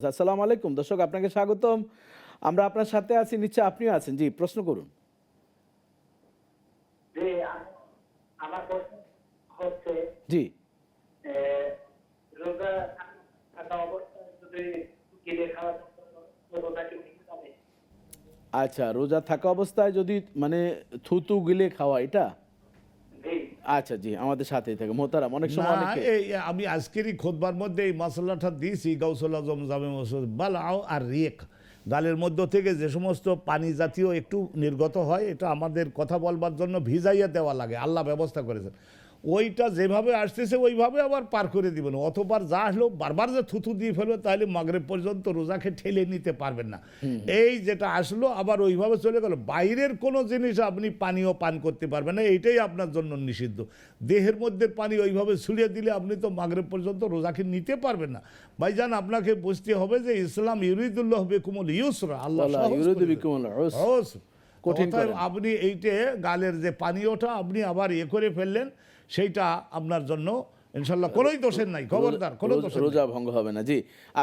আসসালামু আলাইকুম দর্শক, আপনাকে স্বাগতম। আমরা আপনার সাথে আছি, নিশ্চয় আপনিও আছেন। জি, প্রশ্ন করুন। যে আমার প্রশ্ন হচ্ছে জি। এ, রোজা থাকা অবস্থায় যদি গিলে খাওয়া রোজা কি ভেঙে যাবে? আচ্ছা, রোজা থাকা অবস্থায় যদি মানে থুতু গিলে খাওয়া, এটা? জি। আচ্ছা, জি, আমাদের সাথেই থাকে মোহতারাম। অনেক না, সময় অনেকে এই আমি আজকেরই খোদবার মধ্যে এই মশলাটা দিয়েছি। গাউসুল আজম জামে মসজিদ বালাও আর রেক, গালের মধ্য থেকে যে সমস্ত পানি জাতীয় একটু নির্গত হয়, এটা আমাদের কথা বলবার জন্য ভিজাইয়া দেওয়া লাগে, আল্লাহ ব্যবস্থা করেছেন। ওইটা যেভাবে আসতেছে ওইভাবে আবার পার করে দিবেন। অতবার যা আসলো বারবার যে থুথু দিয়ে ফেলবে তাহলে মাগরিব পর্যন্ত রোজাকে ঠেলে নিতে পারবেন না। এই যেটা আসলো আবার ওইভাবে চলে গেল, বাইরের কোনো জিনিস আপনি পানীয় পান করতে পারবেন না, এইটাই আপনার জন্য নিষিদ্ধ। দেহের মধ্যে পানি ওইভাবে ছুড়িয়ে দিলে আপনি তো মাগরিব পর্যন্ত রোজাকে নিতে পারবেন না। ভাইজান, আপনাকে বুঝতে হবে যে ইসলাম ইউরিদুল্লাহ বিকুমুল ইউসরা, আল্লাহ ওয়ালা সহজ ইউরিদু করে দেন। বিকুমুল উসর, সহজ। কঠিন অতএব করেন। আপনি এইটে গালের যে পানীয়টা আপনি আবার করে ফেললেন, সেইটা আপনার জন্য ইনশাল্লাহ কোনোই দোষের নাই, খবরদার কোনো দোষের নাই। রোজা ভঙ্গ হবে না। জি।